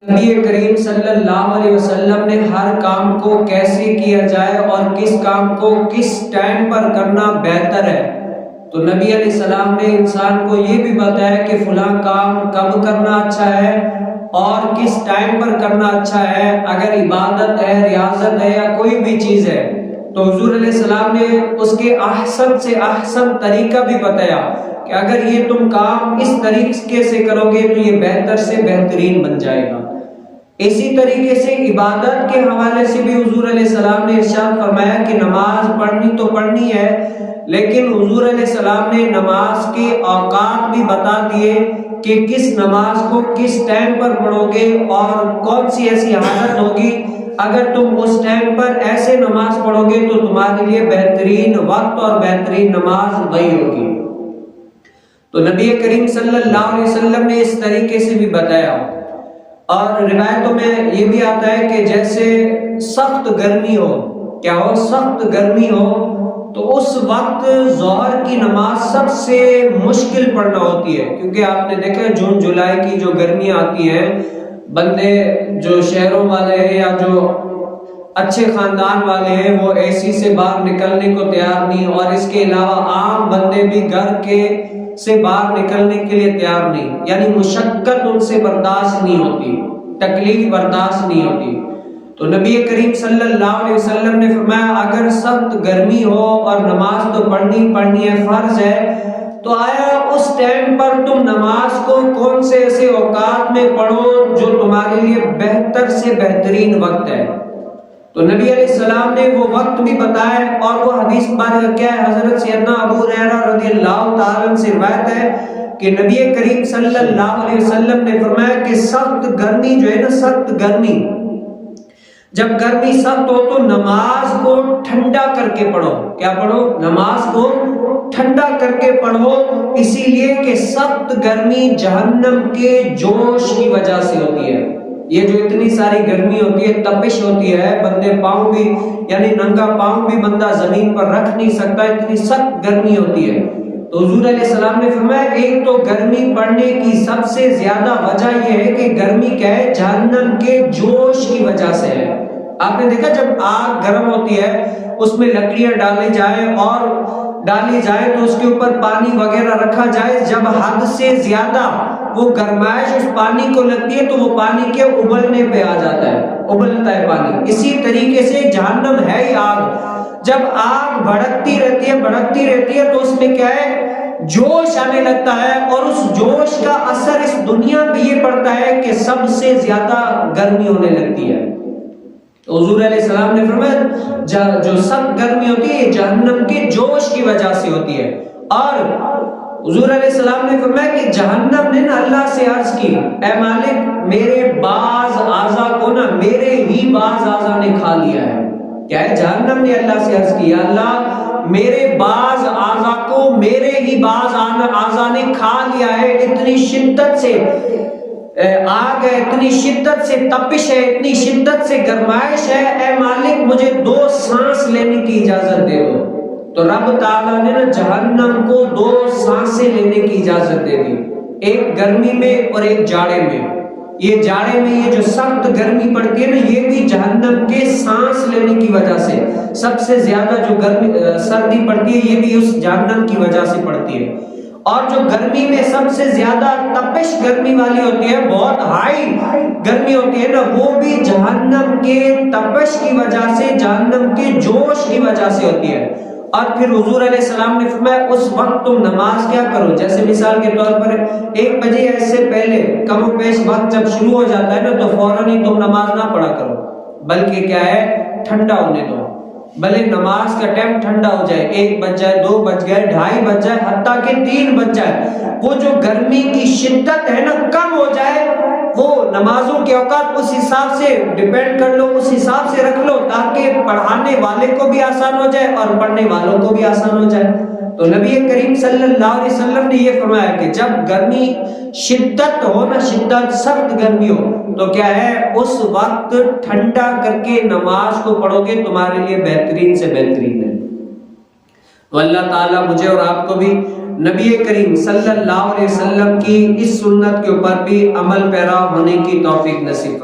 نبی کریم صلی اللہ علیہ وسلم نے ہر کام کو کیسے کیا جائے اور کس کام کو کس ٹائم پر کرنا بہتر ہے، تو نبی علیہ السلام نے انسان کو یہ بھی بتایا کہ فلاں کام کب کرنا اچھا ہے اور کس ٹائم پر کرنا اچھا ہے۔ اگر عبادت ہے، ریاضت ہے یا کوئی بھی چیز ہے تو حضور علیہ السلام نے اس کے احسن سے احسن طریقہ بھی بتایا کہ اگر یہ تم کام اس طریقے سے کرو گے تو یہ بہتر سے بہترین بن جائے گا۔ اسی طریقے سے عبادت کے حوالے سے بھی حضور علیہ السلام نے ارشاد فرمایا کہ نماز پڑھنی تو پڑھنی ہے، لیکن حضور علیہ السلام نے نماز کے اوقات بھی بتا دیے کہ کس نماز کو کس ٹائم پر پڑھو گے اور کون سی ایسی حالت ہوگی اگر تم اس ٹائم پر ایسے نماز پڑھو گے تو تمہارے لیے بہترین وقت اور بہترین نماز وہی ہوگی۔ تو نبی کریم صلی اللہ علیہ وسلم نے اس طریقے سے بھی بتایا۔ اور روایتوں میں یہ بھی آتا ہے کہ جیسے سخت گرمی ہو، کیا ہو، سخت گرمی ہو تو اس وقت ظہر کی نماز سب سے مشکل پڑھنا ہوتی ہے، کیونکہ آپ نے دیکھا جون جولائی کی جو گرمیاں آتی ہیں، بندے جو شہروں والے ہیں یا جو اچھے خاندان والے ہیں وہ اے سی سے باہر نکلنے کو تیار نہیں، اور اس کے علاوہ عام بندے بھی گھر کے سے باہر نکلنے کے لیے تیار نہیں، یعنی مشقت ان سے برداشت نہیں ہوتی، تکلیف برداشت نہیں ہوتی۔ تو نبی کریم صلی اللہ علیہ وسلم نے فرمایا اگر سخت گرمی ہو اور نماز تو پڑھنی ہے، فرض ہے، تو آیا اس ٹائم پر تم نماز کو کون سے ایسے اوقات میں پڑھو جو تمہارے لیے بہتر سے بہترین وقت ہے۔ تو نبی علیہ السلام نے وہ وقت بھی بتایا، اور وہ حدیث بارے کیا ہے، حضرت سیدنا ابو ہریرہ رضی اللہ تعالیٰ عنہ سے روایت ہے کہ نبی کریم صلی اللہ علیہ وسلم نے فرمایا کہ سخت گرمی جو ہے نا، سخت گرمی، جب گرمی سخت ہو تو نماز کو ٹھنڈا کر کے پڑھو۔ کیا پڑھو؟ نماز کو ٹھنڈا کر کے پڑھو، اسی لیے کہ سخت گرمی جہنم کے جوش کی وجہ سے ہوتی ہے۔ یہ جو اتنی ساری گرمی ہوتی ہے، تپش ہوتی ہے، بندے پاؤں بھی، یعنی ننگا پاؤں بھی بندہ زمین پر رکھ نہیں سکتا، اتنی سخت گرمی ہوتی ہے۔ تو حضور علیہ السلام نے فرمایا ایک تو گرمی پڑنے کی سب سے زیادہ وجہ یہ ہے کہ گرمی کیا ہے، جہنم کے جوش کی وجہ سے ہے۔ آپ نے دیکھا جب آگ گرم ہوتی ہے اس میں لکڑیاں ڈالی جائے تو اس کے اوپر پانی وغیرہ رکھا جائے، جب حد سے زیادہ وہ گرمائش اس پانی کو لگتی ہے تو وہ پانی کے ابلنے پہ آ جاتا ہے، ابلتا ہے پانی۔ اسی طریقے سے جہنم ہے ہی آگ، جب آگ بھڑکتی رہتی ہے تو اس میں کیا ہے، جوش آنے لگتا ہے، اور اس جوش کا اثر اس دنیا پہ یہ پڑتا ہے کہ سب سے زیادہ گرمی ہونے لگتی ہے۔ تو حضور علیہ السلام نے فرمایا جو سخت گرمی ہوتی ہے جہنم کے جوش کی وجہ سے ہوتی ہے۔ اور حضور علیہ السلام نے فرمایا کہ جہنم نے نا اللہ سے عرض کی، اے مالک میرے بعض اعضاء کو نا میرے ہی بعض اعضاء نے کھا لیا ہے۔ کیا ہے؟ جہنم نے اللہ سے عرض کی، اللہ میرے بعض اعضاء کو میرے ہی بعض اعضاء نے کھا لیا ہے، اتنی شدت سے آگ ہے، اتنی شدت سے تپش ہے، اتنی شدت سے گرمائش ہے، اے مالک مجھے 2 سانس لینے کی اجازت دے دو۔ تو رب تعالیٰ نے نا جہنم کو 2 سانسیں لینے کی اجازت دے دی، ایک گرمی میں اور ایک جاڑے میں۔ یہ جاڑے میں یہ جو سخت گرمی پڑتی ہے نا، یہ بھی جہنم کے سانس لینے کی وجہ سے، سب سے زیادہ جو سردی پڑتی ہے یہ بھی اس جہنم کی وجہ سے پڑتی ہے۔ اور جو گرمی میں سب سے زیادہ تپش گرمی والی ہوتی ہے، بہت ہائی گرمی ہوتی ہے نا، وہ بھی جہنم کے تپش کی وجہ سے، جہنم کے جوش کی وجہ سے ہوتی ہے۔ اور پھر حضور علیہ السلام نے فرمایا اس وقت تم نماز کیا کرو، جیسے مثال کے طور پر 1 بجے یا اس سے پہلے کم و بیش وقت جب شروع ہو جاتا ہے نا تو فوراً ہی تم نماز نہ پڑھا کرو، بلکہ کیا ہے، ٹھنڈا ہونے دو، بھلے نماز کا ٹائم ٹھنڈا ہو جائے، 1 بج جائے، 2 بج گئے، 2:30 بج جائے، حتیٰ کہ 3 بج جائے، وہ جو گرمی کی شدت ہے نا کم ہو جائے، وہ نمازوں کے اوقات اس حساب سے ڈیپینڈ کر لو، اس حساب سے رکھ لو تاکہ پڑھانے والے کو بھی آسان ہو جائے اور پڑھنے والوں کو بھی آسان ہو جائے۔ تو نبی کریم صلی اللہ علیہ وسلم نے یہ فرمایا کہ جب گرمی شدت ہو نا، شدت سخت گرمی ہو تو کیا ہے، اس وقت ٹھنڈا کر کے نماز کو پڑھو گے تمہارے لیے بہترین سے بہترین ہے۔ تو اللہ تعالیٰ مجھے اور آپ کو بھی نبی کریم صلی اللہ علیہ وسلم کی اس سنت کے اوپر بھی عمل پیرا ہونے کی توفیق نصیب فرمائے۔